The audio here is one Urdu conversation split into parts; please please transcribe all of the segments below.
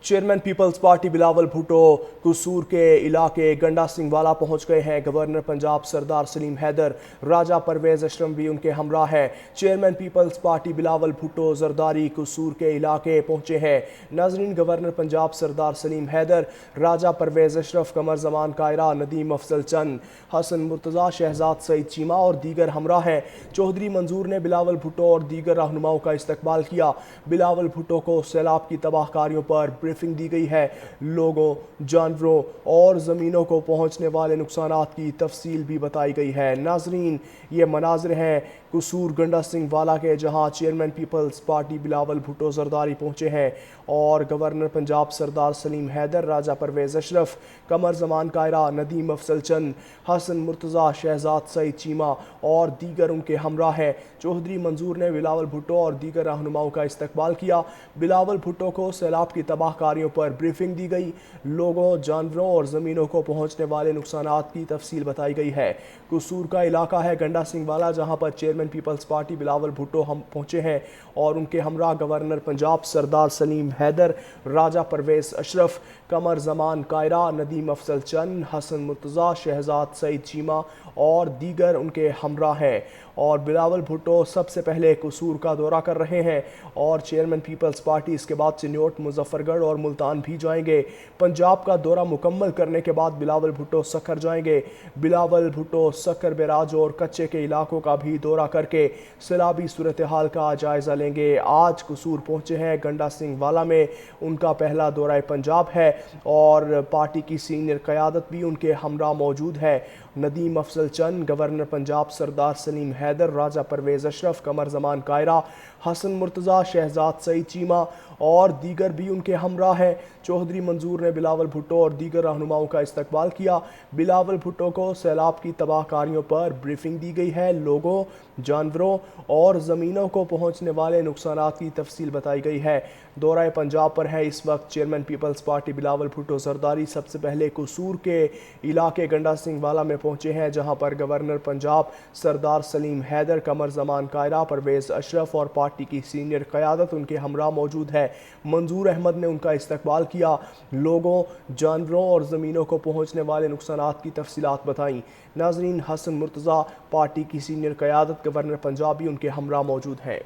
Chairman Peoples party Bilawal Bhutto Kasur کے علاقے گنڈا سنگھ والا پہنچ گئے ہیں۔ گورنر پنجاب سردار سلیم حیدر، راجہ پرویز اشرف بھی ان کے ہمراہ ہیں۔ Chairman Peoples party Bilawal Bhutto Zardari Kasur کے علاقے پہنچے ہیں۔ ناظرین، گورنر پنجاب سردار سلیم حیدر، راجہ پرویز اشرف، قمر زمان کائرہ، ندیم افضل چند، حسن مرتضیٰ، شہزاد سعید چیمہ اور دیگر ہمراہ ہیں۔ چودھری منظور نے بلاول بھٹو اور دیگر رہنماؤں کا استقبال کیا۔ بلاول بھٹو کو سیلاب کی تباہ کاریوں پر بریفنگ دی گئی ہے۔ لوگوں، جانوروں اور زمینوں کو پہنچنے والے نقصانات کی تفصیل بھی بتائی گئی ہے۔ ناظرین، یہ مناظر ہیں قصور گنڈا سنگھ والا کے، جہاں chairman Peoples party Bilawal Bhutto Zardari پہنچے ہیں اور گورنر پنجاب سردار سلیم حیدر، راجہ پرویز اشرف، قمر زمان کائرہ، ندیم افضل چند، حسن مرتضیٰ، شہزاد سعید چیمہ اور دیگر ان کے ہمراہ ہیں۔ چودھری منظور نے بلاول بھٹو اور دیگر رہنماؤں کا استقبال کیا۔ بلاول بھٹو کو سیلاب کی تباہ کاریوں پر بریفنگ دی گئی۔ لوگوں، جانوروں اور زمینوں کو پہنچنے والے نقصانات کی تفصیل بتائی گئی ہے۔ قصور کا علاقہ ہے گنڈا سنگھ والا، جہاں پر chairman Peoples party Bilawal Bhutto پہنچے ہیں اور ان کے ہمراہ گورنر پنجاب سردار سلیم حیدر، راجہ پرویز اشرف، قمر زمان کائرہ، ندیم افضل چند، حسن مرتضیٰ، شہزاد سعید چیمہ اور دیگر ان کے ہمراہ ہیں۔ اور بلاول بھٹو سب سے پہلے قصور کا دورہ کر رہے ہیں اور چیئرمین پیپلز پارٹی اس کے بعد چنیوٹ، مظفر گڑھ اور ملتان بھی جائیں گے۔ پنجاب کا دورہ مکمل کرنے کے بعد بلاول بھٹو سکھر جائیں گے۔ بلاول بھٹو سکھر، بیراج اور کچے کے علاقوں کا بھی دورہ کر کے سیلابی صورتحال کا جائزہ لیں گے۔ آج قصور پہنچے ہیں گنڈا سنگھ والا میں، ان کا پہلا دورہ پنجاب ہے اور پارٹی کی سینئر قیادت بھی ان کے ہمراہ موجود ہے۔ ندیم افضل چند، گورنر پنجاب سردار سلیم حیدر، راجہ پرویز اشرف، قمر زمان کائرہ، حسن مرتضیٰ، شہزاد سعید چیمہ اور دیگر بھی ان کے ہمراہ ہیں۔ چودھری منظور نے بلاول بھٹو اور دیگر رہنماؤں کا استقبال کیا۔ بلاول بھٹو کو سیلاب کی تباہ کاریوں پر بریفنگ دی گئی ہے۔ لوگوں، جانوروں اور زمینوں کو پہنچنے والے نقصانات کی تفصیل بتائی گئی ہے۔ دورہ پنجاب پر ہے اس وقت chairman Peoples party Bilawal Bhutto Zardari. سب سے پہلے قصور کے علاقے گنڈا سنگھ والا میں پہنچے ہیں، جہاں پر گورنر پنجاب سردار سلیم حیدر، قمر زمان کائرہ، پرویز اشرف اور پارٹی کی سینئر قیادت ان کے ہمراہ موجود ہے۔ منظور احمد نے ان کا استقبال کیا۔ لوگوں، جانوروں اور زمینوں کو پہنچنے والے نقصانات کی تفصیلات بتائیں۔ ناظرین، حسن مرتضیٰ، پارٹی کی سینئر قیادت، گورنر پنجاب بھی ان کے ہمراہ موجود ہیں۔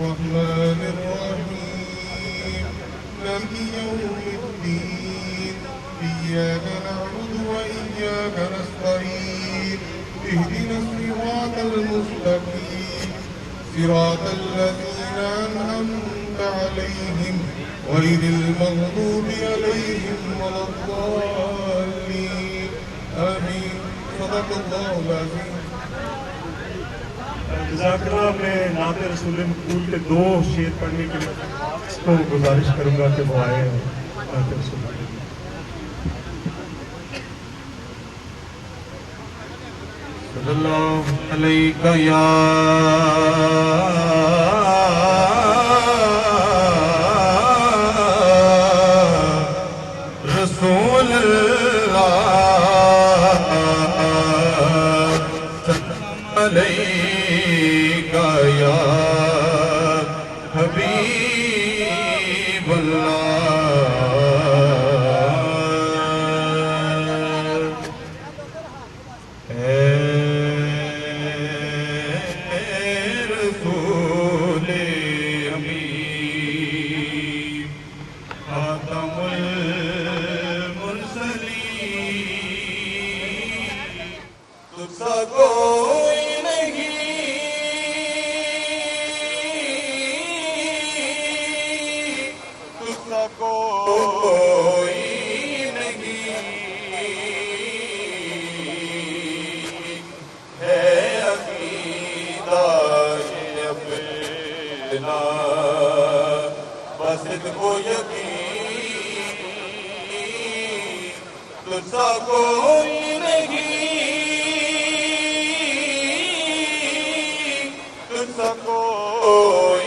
الرحمن الرحيم مالك يوم الدين إياك نعبد وإياك نستعين اهدنا الصراط المستقيم صراط الذين أنعمت عليهم غير المغضوب عليهم ولا الضالين آمين صدق الله العظيم۔ جزاک اللہ۔ میں نعت رسول مقبول کے 2 شعر پڑھنے کے لیے اس کو گزارش کروں گا کہ وہ آئے نعت رسول۔ صلی اللہ علیہ یا رسول اللہ، سلام علیہ یا حبیب اللہ، اے رسول امین، خاتم المرسلین، تجھ سا کوئی نہیں، کوئی نہیں ہے عقیدہ اپنا، بس کو یقین تجھ سا کوئی نہیں، تجھ سا کوئی